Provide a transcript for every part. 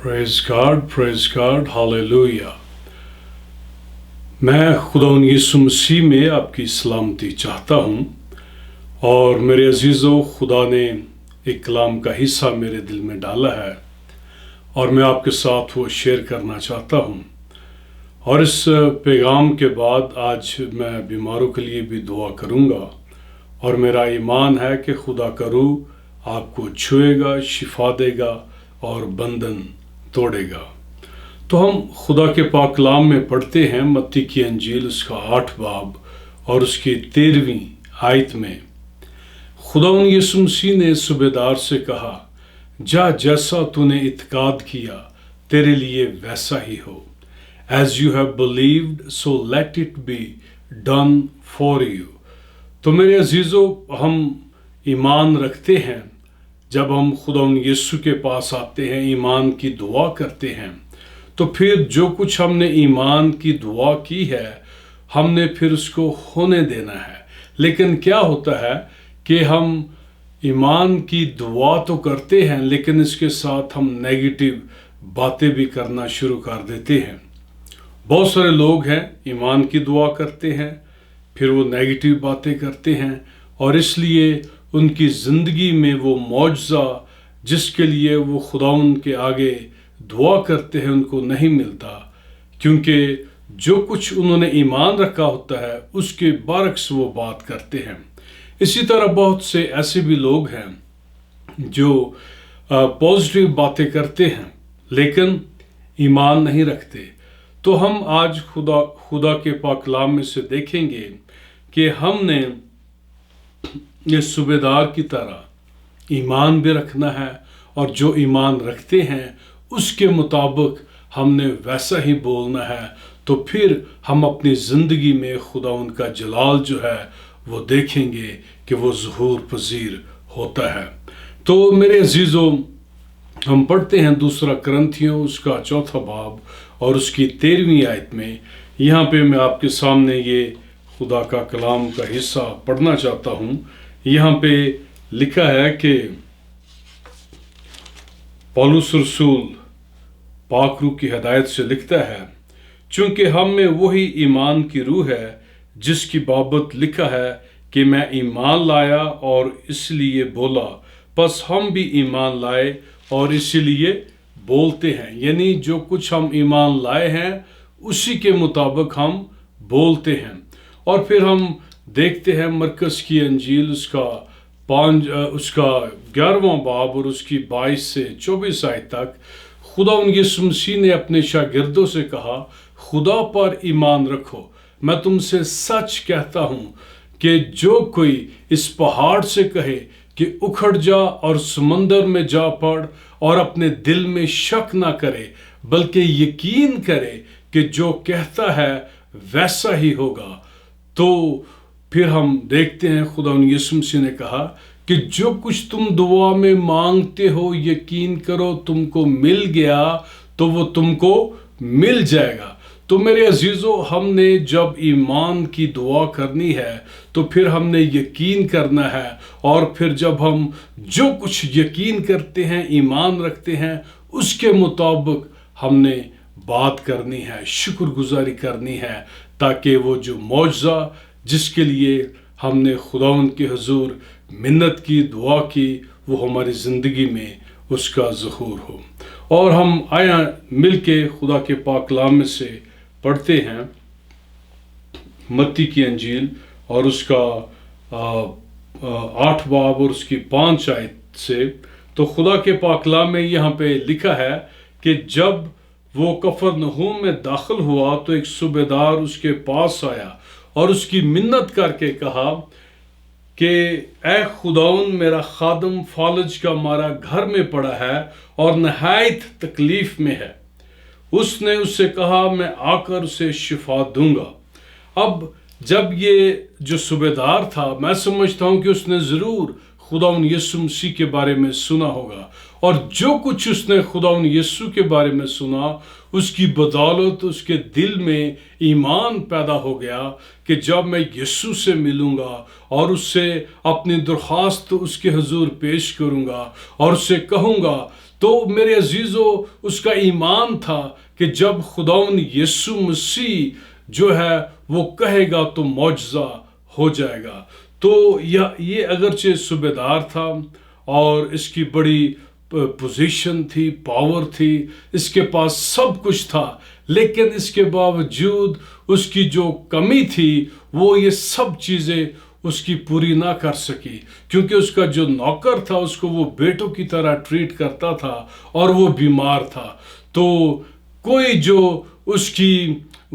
پریز God ہالےلویا۔ میں خداوند یسوع مسیح میں آپ کی سلامتی چاہتا ہوں، اور میرے عزیزو، خدا نے ایک کلام کا حصہ میرے دل میں ڈالا ہے اور میں آپ کے ساتھ وہ شیئر کرنا چاہتا ہوں۔ اور اس پیغام کے بعد آج میں بیماروں کے لیے بھی دعا کروں گا، اور میرا ایمان ہے کہ خدا کرو آپ کو چھوئے گا، شفا دے گا اور بندھن توڑے گا۔ تو ہم خدا کے پاک کلام میں پڑھتے ہیں متی کی انجیل اس کا 8 باب اور اس کی 13ویں آیت میں خداوند یسوع مسیح نے صوبیدار سے کہا، جا، جیسا تو نے اعتقاد کیا تیرے لیے ویسا ہی ہو۔ As you have believed, so let it be done for you۔ تو میرے عزیزو، ہم ایمان رکھتے ہیں۔ جب ہم خداوند یسوع کے پاس آتے ہیں، ایمان کی دعا کرتے ہیں، تو پھر جو کچھ ہم نے ایمان کی دعا کی ہے، ہم نے پھر اس کو ہونے دینا ہے۔ لیکن کیا ہوتا ہے کہ ہم ایمان کی دعا تو کرتے ہیں، لیکن اس کے ساتھ ہم نیگیٹو باتیں بھی کرنا شروع کر دیتے ہیں۔ بہت سارے لوگ ہیں، ایمان کی دعا کرتے ہیں، پھر وہ نیگیٹو باتیں کرتے ہیں، اور اس لیے ان کی زندگی میں وہ معجزہ جس کے لیے وہ خداوند کے آگے دعا کرتے ہیں ان کو نہیں ملتا، کیونکہ جو کچھ انہوں نے ایمان رکھا ہوتا ہے اس کے برعکس وہ بات کرتے ہیں۔ اسی طرح بہت سے ایسے بھی لوگ ہیں جو پازیٹیو باتیں کرتے ہیں لیکن ایمان نہیں رکھتے۔ تو ہم آج خدا کے پاک کلام میں سے دیکھیں گے کہ ہم نے اس صوبیدار کی طرح ایمان بھی رکھنا ہے، اور جو ایمان رکھتے ہیں اس کے مطابق ہم نے ویسا ہی بولنا ہے، تو پھر ہم اپنی زندگی میں خداوند کا جلال جو ہے وہ دیکھیں گے کہ وہ ظہور پذیر ہوتا ہے۔ تو میرے عزیزو، ہم پڑھتے ہیں 2 کرنتھیوں اس کا 4 باب اور اس کی 13ویں آیت میں۔ یہاں پہ میں آپ کے سامنے یہ خدا کا کلام کا حصہ پڑھنا چاہتا ہوں۔ یہاں پہ لکھا ہے کہ پولس رسول پاک روح کی ہدایت سے لکھتا ہے، چونکہ ہم میں وہی ایمان کی روح ہے جس کی بابت لکھا ہے کہ میں ایمان لایا اور اس لیے بولا، پس ہم بھی ایمان لائے اور اسی لیے بولتے ہیں۔ یعنی جو کچھ ہم ایمان لائے ہیں اسی کے مطابق ہم بولتے ہیں۔ اور پھر ہم دیکھتے ہیں مرکز کی انجیل اس کا 11واں باب اور اس کی 22 سے 24 آیت تک خداوند یسوع مسیح نے اپنے شاگردوں سے کہا، خدا پر ایمان رکھو۔ میں تم سے سچ کہتا ہوں کہ جو کوئی اس پہاڑ سے کہے کہ اکھڑ جا اور سمندر میں جا پڑ، اور اپنے دل میں شک نہ کرے بلکہ یقین کرے کہ جو کہتا ہے ویسا ہی ہوگا۔ تو پھر ہم دیکھتے ہیں خداوند یسوع مسیح نے کہا کہ جو کچھ تم دعا میں مانگتے ہو یقین کرو تم کو مل گیا تو وہ تم کو مل جائے گا۔ تو میرے عزیزو، ہم نے جب ایمان کی دعا کرنی ہے تو پھر ہم نے یقین کرنا ہے، اور پھر جب ہم جو کچھ یقین کرتے ہیں، ایمان رکھتے ہیں، اس کے مطابق ہم نے بات کرنی ہے، شکر گزاری کرنی ہے، تاکہ وہ جو معجزہ جس کے لیے ہم نے خداوند کے حضور منت کی، دعا کی، وہ ہماری زندگی میں اس کا ظہور ہو۔ اور ہم آیا مل کے خدا کے پاک کلام میں سے پڑھتے ہیں متی کی انجیل اور اس کا 8 باب اور اس کی 5 آیت سے۔ تو خدا کے پاک کلام میں یہاں پہ لکھا ہے کہ جب وہ کفرنہوم میں داخل ہوا تو ایک صوبیدار اس کے پاس آیا اور اس کی منت کر کے کہا کہ اے خداوند، میرا خادم فالج کا مارا گھر میں پڑا ہے اور نہایت تکلیف میں ہے۔ اس نے اس سے کہا، میں آ کر اسے شفا دوں گا۔ اب جب یہ جو صوبیدار تھا، میں سمجھتا ہوں کہ اس نے ضرور खुदावन यीशु मसीह के बारे में सुना होगा, और जो कुछ उसने खुदावन यीशु के बारे में सुना, उसकी बदौलत उसके दिल में ईमान पैदा हो गया कि जब मैं यीशु से मिलूंगा और उससे अपनी दरख्वास्त उसके हुजूर पेश करूंगा और उससे कहूंगा, तो मेरे अजीजों उसका ईमान था कि जब खुदावन यीशु मसीह जो है वो कहेगा तो मौजज़ा हो जाएगा। तो ये अगरचे सूबेदार था और इसकी बड़ी पोजीशन थी, पावर थी, इसके पास सब कुछ था, लेकिन इसके बावजूद उसकी जो कमी थी वो ये सब चीज़ें उसकी पूरी ना कर सकी, क्योंकि उसका जो नौकर था उसको वो बेटों की तरह ट्रीट करता था और वो बीमार था। तो कोई जो उसकी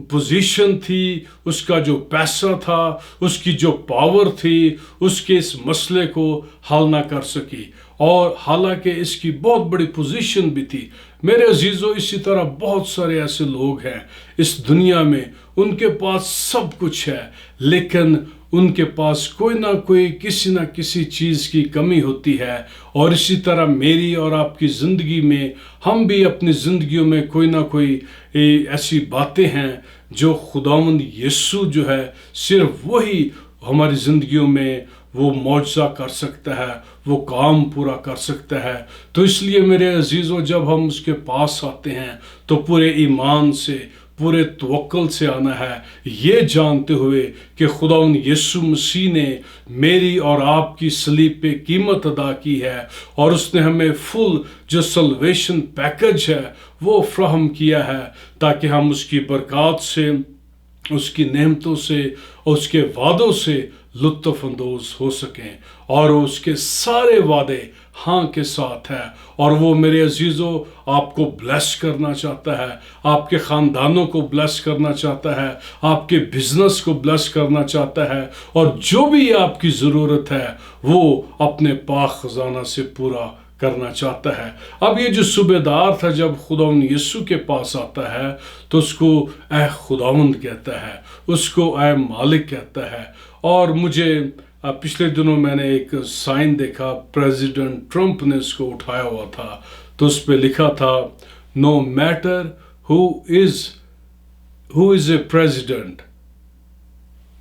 पोजीशन थी, उसका जो पैसा था, उसकी जो पावर थी, उसके इस मसले को हल ना कर सकी। और हालांकि इसकी बहुत बड़ी पोजीशन भी थी। मेरे अजीजों, इसी तरह बहुत सारे ऐसे लोग हैं इस दुनिया में, उनके पास सब कुछ है, लेकिन उनके पास कोई ना कोई किसी ना किसी चीज़ की कमी होती है। और इसी तरह मेरी और आपकी ज़िंदगी में हम भी अपनी ज़िंदगियों में कोई ना कोई ऐसी बातें हैं जो खुदावंद यीशु जो है सिर्फ वही हमारी ज़िंदगियों में वो मौजज़ा कर सकता है, वो काम पूरा कर सकता है। तो इसलिए मेरे अजीज़ों, जब हम उसके पास आते हैं तो पूरे ईमान से, पूरे तवक्कुल से आना है, ये जानते हुए कि खुदावंद यीशु मसीह ने मेरी और आपकी सलीब पे कीमत अदा की है और उसने हमें फुल जो सल्वेशन पैकेज है वो फ्राहम किया है, ताकि हम उसकी बरकत से, उसकी नेमतों से और उसके वादों से लुत्फ़ अंदोज़ हो सकें। और उसके सारे वादे हाँ के साथ है, और वो मेरे अजीज़ों आपको ब्लेस करना चाहता है, आपके ख़ानदानों को ब्लेस करना चाहता है, आपके बिजनेस को ब्लेस करना चाहता है, और जो भी आपकी ज़रूरत है वो अपने पाक खजाना से पूरा करना चाहता है। अब ये जो सूबेदार था, जब खुदावंद यीशु के पास आता है तो उसको ऐ खुदावंद कहता है, उसको ऐ मालिक कहता है। और मुझे पिछले दिनों मैंने एक साइन देखा, प्रेसिडेंट ट्रंप ने इसको उठाया हुआ था, तो उस पर लिखा था, no matter who is a president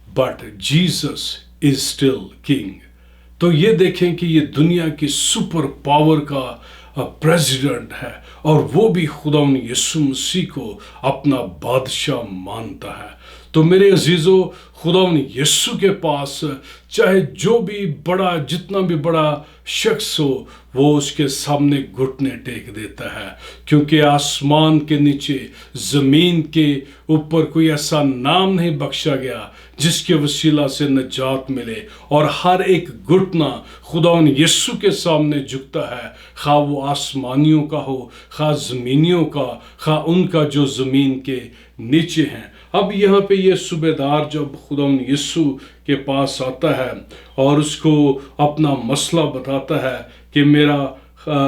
but Jesus is still king. तो ये देखें कि ये दुनिया की सुपर पावर का प्रेसिडेंट है, और वो भी खुदावंद यीशु मसीह को अपना बादशाह मानता है। तो मेरे अजीज़ों, खुदावंद यीशु के पास चाहे जो भी बड़ा, जितना भी बड़ा शख्स हो, वो उसके सामने घुटने टेक देता है, क्योंकि आसमान के नीचे, ज़मीन के ऊपर कोई ऐसा नाम नहीं बख्शा गया जिसके वसीला से निजात मिले। और हर एक घुटना खुदावंद यीशु के सामने झुकता है, खा वो आसमानियों का हो, खा ज़मीनियों का, खा उनका जो ज़मीन के नीचे हैं। अब यहाँ पे ये सूबेदार जब खुदावंद यीशु के पास आता है और उसको अपना मसला बताता है कि मेरा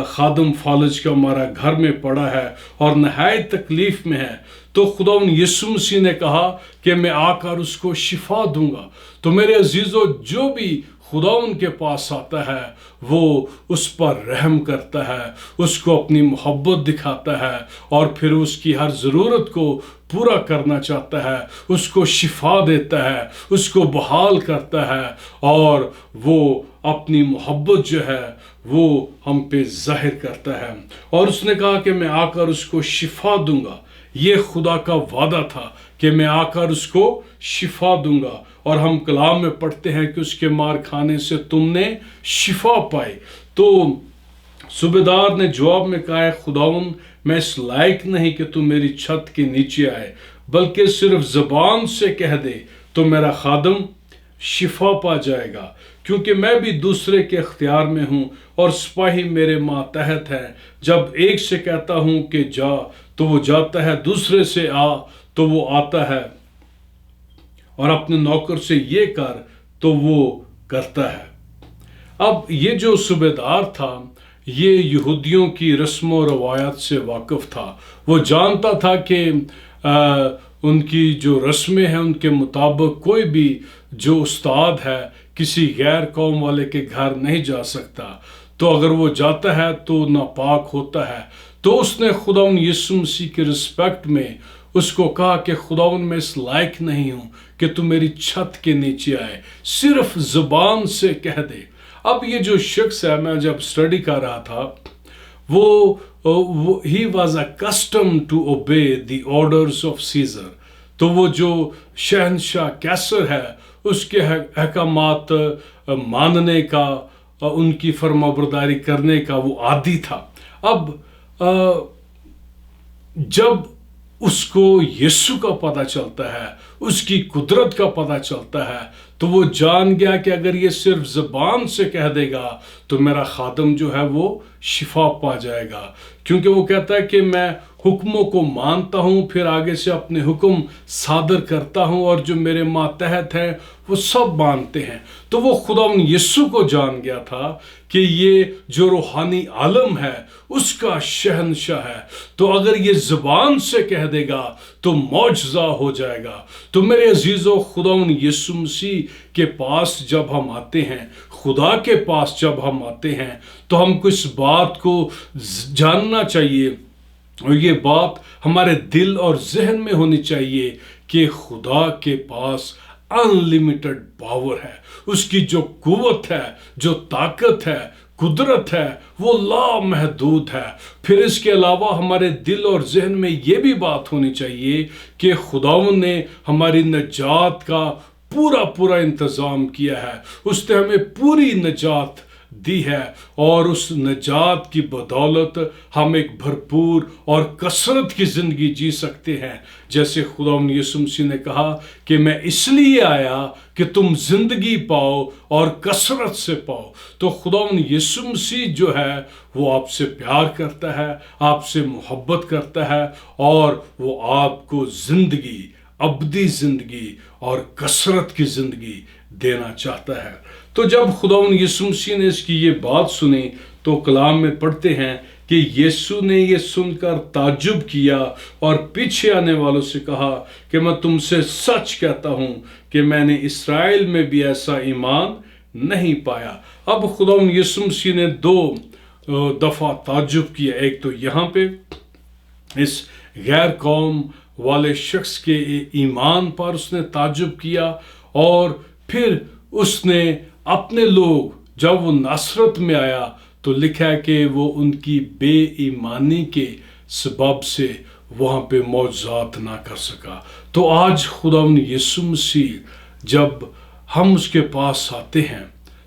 खादम फालज का हमारा घर में पड़ा है और नहायत तकलीफ में है, तो खुदावंद यीशु मसीह ने कहा कि मैं आकर उसको शिफा दूंगा। तो मेरे अजीज़ों, जो भी खुदावंद के पास आता है वो उस पर रहम करता है, उसको अपनी मोहब्बत दिखाता है, और फिर उसकी हर ज़रूरत को पूरा करना चाहता है, उसको शिफा देता है, उसको बहाल करता है, और वो अपनी मोहब्बत जो है वो हम पे जाहिर करता है। और उसने कहा कि मैं आकर उसको शिफा दूंगा। ये खुदा का वादा था कि मैं आकर उसको शिफा दूंगा। और हम कलाम में पढ़ते हैं कि उसके मार खाने से तुमने शिफा पाई। तो सूबेदार ने जवाब में कहा, खुदावंद, मैं इस लायक नहीं कि तू मेरी छत के नीचे आए, बल्कि सिर्फ ज़बान से कह दे तो मेरा खादम शिफा पा जाएगा, क्योंकि मैं भी दूसरे के इख्तियार में हूँ और सिपाही मेरे मातहत हैं। जब एक से कहता हूँ कि जा तो वो जाता है, दूसरे से आ तो वो आता है, और अपने नौकर से ये कर तो वो करता है। अब ये जो सूबेदार था, ये यहूदियों की रस्म व रवायत से वाकिफ़ था। वो जानता था कि उनकी जो रस्में हैं उनके मुताबिक कोई भी जो उस्ताद है کسی غیر قوم والے کے گھر نہیں جا سکتا، تو اگر وہ جاتا ہے تو ناپاک ہوتا ہے۔ تو اس نے خداوند یسوع مسیح کے رسپیکٹ میں اس کو کہا کہ خداوند میں اس لائق نہیں ہوں کہ تو میری چھت کے نیچے آئے، صرف زبان سے کہہ دے۔ اب یہ جو شخص ہے، میں جب اسٹڈی کر رہا تھا، وہ he was accustomed to obey the orders of Caesar۔ تو وہ جو شہنشاہ کیسر ہے اس کے احکامات ماننے کا، ان کی فرمانبرداری کرنے کا وہ عادی تھا۔ اب جب اس کو یسوع کا پتہ چلتا ہے، اس کی قدرت کا پتہ چلتا ہے، تو وہ جان گیا کہ اگر یہ صرف زبان سے کہہ دے گا تو میرا خادم جو ہے وہ شفا پا جائے گا، کیونکہ وہ کہتا ہے کہ میں حکموں کو مانتا ہوں، پھر آگے سے اپنے حکم صادر کرتا ہوں، اور جو میرے ماتحت ہیں وہ سب مانتے ہیں۔ تو وہ خداوند یسوع کو جان گیا تھا کہ یہ جو روحانی عالم ہے اس کا شہنشاہ ہے، تو اگر یہ زبان سے کہہ دے گا تو معجزہ ہو جائے گا۔ تو میرے عزیزو، خداوند یسوع مسیح کے پاس جب ہم آتے ہیں، خدا کے پاس جب ہم آتے ہیں، تو ہم کو اس بات کو جاننا چاہیے، اور یہ بات ہمارے دل اور ذہن میں ہونی چاہیے کہ خدا کے پاس انلیمیٹڈ پاور ہے، اس کی جو قوت ہے، جو طاقت ہے، قدرت ہے، وہ لامحدود ہے۔ پھر اس کے علاوہ ہمارے دل اور ذہن میں یہ بھی بات ہونی چاہیے کہ خداوند نے ہماری نجات کا پورا انتظام کیا ہے، اس نے ہمیں پوری نجات دی ہے، اور اس نجات کی بدولت ہم ایک بھرپور اور کثرت کی زندگی جی سکتے ہیں، جیسے خداوند یسوع مسیح نے کہا کہ میں اس لیے آیا کہ تم زندگی پاؤ اور کثرت سے پاؤ۔ تو خداوند یسوع مسیح جو ہے وہ آپ سے پیار کرتا ہے، آپ سے محبت کرتا ہے، اور وہ آپ کو زندگی، ابدی زندگی اور کثرت کی زندگی دینا چاہتا ہے۔ تو جب خداوند یسوع مسیح نے اس کی یہ بات سنی تو کلام میں پڑھتے ہیں کہ یسوع نے یہ سن کر تعجب کیا اور پیچھے آنے والوں سے کہا کہ میں تم سے سچ کہتا ہوں کہ میں نے اسرائیل میں بھی ایسا ایمان نہیں پایا۔ اب خداوند یسوع مسیح نے 2 دفعہ تعجب کیا، ایک تو یہاں پہ اس غیر قوم والے شخص کے ایمان پر اس نے تعجب کیا، اور پھر اس نے اپنے لوگ، جب وہ ناصرت میں آیا تو لکھا ہے کہ وہ ان کی بے ایمانی کے سبب سے وہاں پہ معجزات نہ کر سکا۔ تو آج خداوند یسوع مسیح جب ہم اس کے پاس آتے ہیں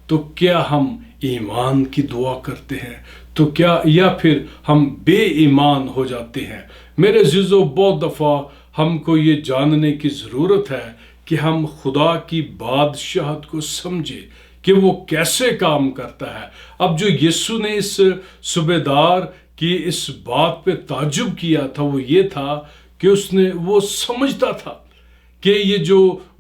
تو کیا ہم ایمان کی دعا کرتے ہیں؟ تو کیا یا پھر ہم بے ایمان ہو جاتے ہیں؟ میرے عزیزو، بہت دفعہ ہم کو یہ جاننے کی ضرورت ہے کہ ہم خدا کی بادشاہت کو سمجھے کہ وہ کیسے کام کرتا ہے۔ اب جو یسوع نے اس صوبیدار کی اس بات پہ تعجب کیا تھا وہ یہ تھا کہ وہ سمجھتا تھا کہ یہ جو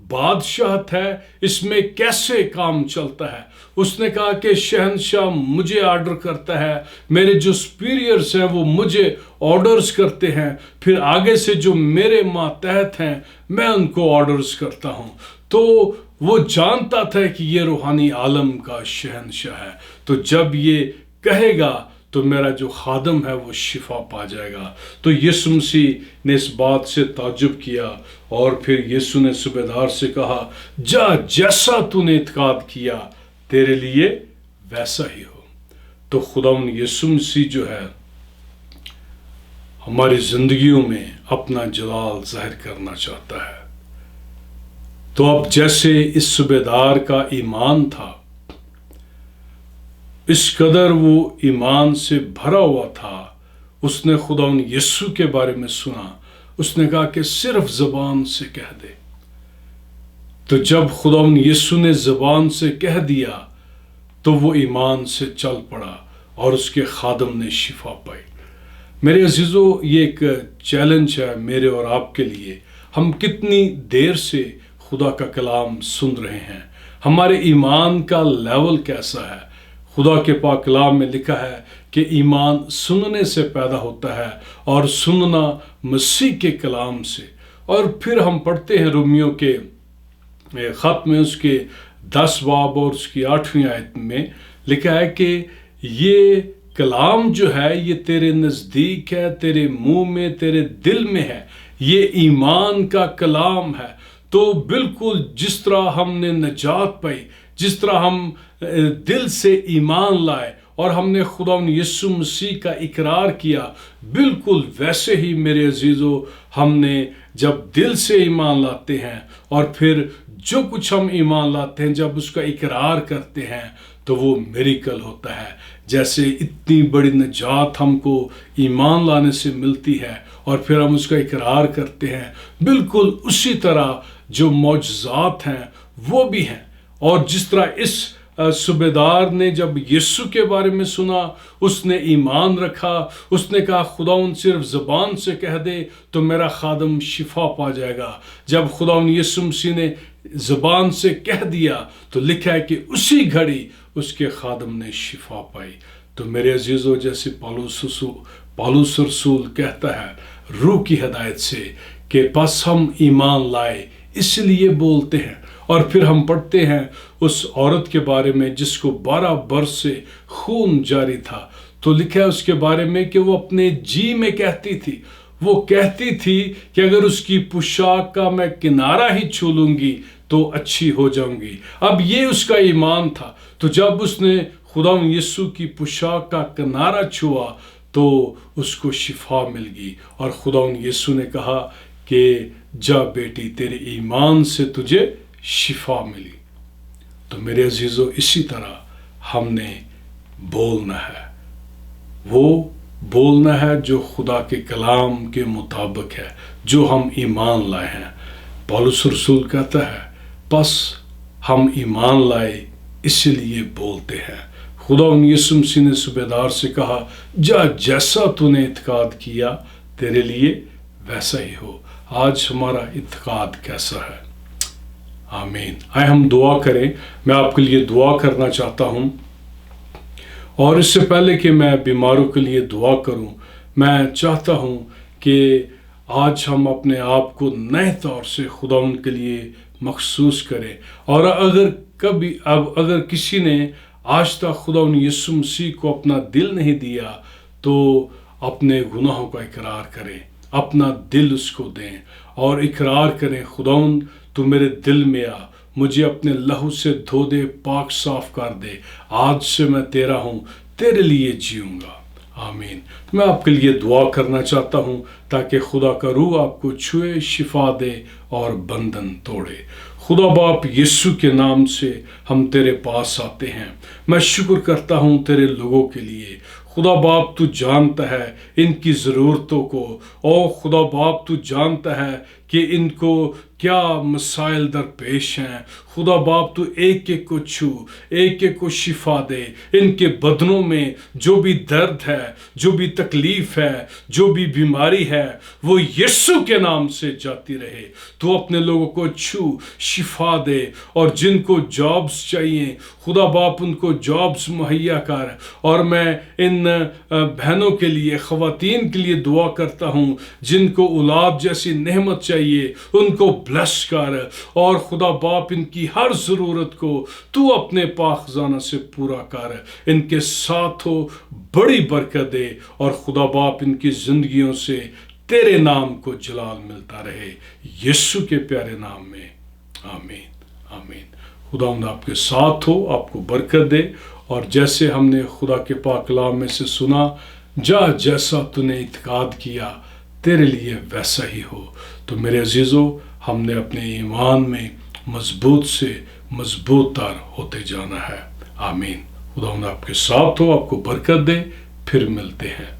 بادشاہت ہے اس میں کیسے کام چلتا ہے۔ اس نے کہا کہ شہنشاہ مجھے آرڈر کرتا ہے، میرے جو سپیریئرز ہیں وہ مجھے آرڈرز کرتے ہیں، پھر آگے سے جو میرے ماتحت ہیں میں ان کو آرڈرز کرتا ہوں۔ تو وہ جانتا تھا کہ یہ روحانی عالم کا شہنشاہ ہے، تو جب یہ کہے گا تو میرا جو خادم ہے وہ شفا پا جائے گا۔ تو یسوع مسیح نے اس بات سے تعجب کیا، اور پھر یسوع نے صوبیدار سے کہا جا، جیسا تو نے اعتقاد کیا تیرے لیے ویسا ہی ہو۔ تو خداوند یسوع مسیح جو ہے ہماری زندگیوں میں اپنا جلال ظاہر کرنا چاہتا ہے۔ تو اب جیسے اس صوبیدار کا ایمان تھا، اس قدر وہ ایمان سے بھرا ہوا تھا، اس نے خداوند یسوع کے بارے میں سنا، اس نے کہا کہ صرف زبان سے کہہ دے۔ تو جب خداوند یسوع نے زبان سے کہہ دیا تو وہ ایمان سے چل پڑا اور اس کے خادم نے شفا پائی۔ میرے عزیزو، یہ ایک چیلنج ہے میرے اور آپ کے لیے، ہم کتنی دیر سے خدا کا کلام سن رہے ہیں، ہمارے ایمان کا لیول کیسا ہے۔ خدا کے پاک کلام میں لکھا ہے کہ ایمان سننے سے پیدا ہوتا ہے، اور سننا مسیح کے کلام سے۔ اور پھر ہم پڑھتے ہیں رومیوں کے خط میں اس کے 10 बाब और उसकी 8वीं आयत में लिखा है कि ये कलाम जो है ये तेरे नज़दीक है, तेरे मुंह में, तेरे दिल में है, ये ईमान का कलाम है। तो बिल्कुल जिस तरह हमने नजात पाई, जिस तरह हम दिल से ईमान लाए और हमने खुदा यीशु मसीह का इकरार किया, बिल्कुल वैसे ही मेरे अजीज़ों हमने जब दिल से ईमान लाते हैं और फिर जो कुछ हम ईमान लाते हैं जब उसका इकरार करते हैं तो वो मिरेकल होता है। जैसे इतनी बड़ी नजात हमको ईमान लाने से मिलती है और फिर हम उसका इकरार करते हैं, बिल्कुल उसी तरह जो मौजज़ात हैं वो भी हैं। और जिस तरह इस सूबेदार ने जब यीशु के बारे में सुना, उसने ईमान रखा, उसने कहा खुदाउन सिर्फ ज़बान से कह दे तो मेरा खादम शिफा पा जाएगा। जब खुदाउन यीशु मसीह ने ज़बान से कह दिया तो लिखा है कि उसी घड़ी उसके खादम ने शिफा पाई। तो मेरे अजीज़ों, जैसे पौलुस रसूल कहता है रूह की हिदायत से कि बस हम ईमान लाए इसलिए बोलते हैं। और फिर हम पढ़ते हैं उस औरत के बारे में जिसको 12 बरस से खून जारी था, तो लिखा है उसके बारे में कि वो अपने जी में कहती थी, वो कहती थी कि अगर उसकी पोशाक का मैं किनारा ही छू लूंगी तो अच्छी हो जाऊंगी। अब ये उसका ईमान था। तो जब उसने खुदा यीशु की पोशाक का किनारा छुआ तो उसको शिफा मिल गई और खुदा यीशु ने कहा कि जा बेटी, तेरे ईमान से तुझे शिफा मिली। तो मेरे अजीज़ों, इसी तरह हमने बोलना है, वो बोलना है जो खुदा के कलाम के मुताबिक है, जो हम ईमान लाए हैं। पौलुस रसूल कहता है बस हम ईमान लाए इसलिए बोलते हैं। खुदा यीशु मसीह ने सूबेदार से कहा जा जैसा तूने इत्काद किया तेरे लिए वैसा ही हो। आज हमारा इत्काद कैसा है? आमीन। आए हम दुआ करें। मैं आपके लिए दुआ करना चाहता हूं और इससे पहले कि मैं बीमारों के लिए दुआ करूं, मैं चाहता हूं कि आज हम अपने आप को नए तौर से खुदा के लिए मखसूस करें। और अगर किसी ने आज तक खुदा यीशु मसीह को अपना दिल नहीं दिया तो अपने गुनाहों का इकरार करें, अपना दिल उसको दें और इकरार करें, खुदाउन तू मेरे दिल में आ, मुझे अपने लहू से धो दे, पाक साफ कर दे, आज से मैं तेरा हूँ, तेरे लिए जीऊँगा। आमीन। मैं आपके लिए दुआ करना चाहता हूँ ताकि खुदा का रूह आपको छुए, शिफा दे और बंधन तोड़े। खुदा बाप यीशु के नाम से हम तेरे पास आते हैं। मैं शुक्र करता हूँ तेरे लोगों के लिए। खुदा बाप तू जानता है इनकी ज़रूरतों को। और खुदा बाप तू जानता है कि इनको क्या मसाइल दरपेश हैं। खुदा बाप तू एक एक को छू, एक एक को शिफा दे। इनके बदनों में जो भी दर्द है, जो भी तकलीफ है, जो भी बीमारी है, वो यीशु के नाम से जाती रहे। तू अपने लोगों को छू, शिफा दे। और जिनको जॉब्स चाहिए खुदा बाप उनको जॉब्स मुहैया कर। और मैं इन बहनों के लिए, ख़वातीन के लिए दुआ करता हूँ जिनको औलाद जैसी नेमत चाहिए, उनको ब्लेस कर। और खुदा बाप इनकी हर ज़रूरत को तू अपने पाक खजाना से पूरा कर। इनके साथ हो बड़ी बरकत दे और खुदा बाप इनकी ज़िंदगियों से तेरे नाम को जलाल मिलता रहे, यीशु के प्यारे नाम में। आमीन आमीन। खुदा आपके साथ हो, आपको बरकत दे। और जैसे हमने खुदा के पाक कलाम में से सुना, जा जैसा तूने इत्काद किया तेरे लिए वैसा ही हो। तो मेरे अजीज़ों, हमने अपने ईमान में मजबूत से मजबूत तार होते जाना है। आमीन। खुदा आपके साथ हो, आपको बरकत दे। फिर मिलते हैं।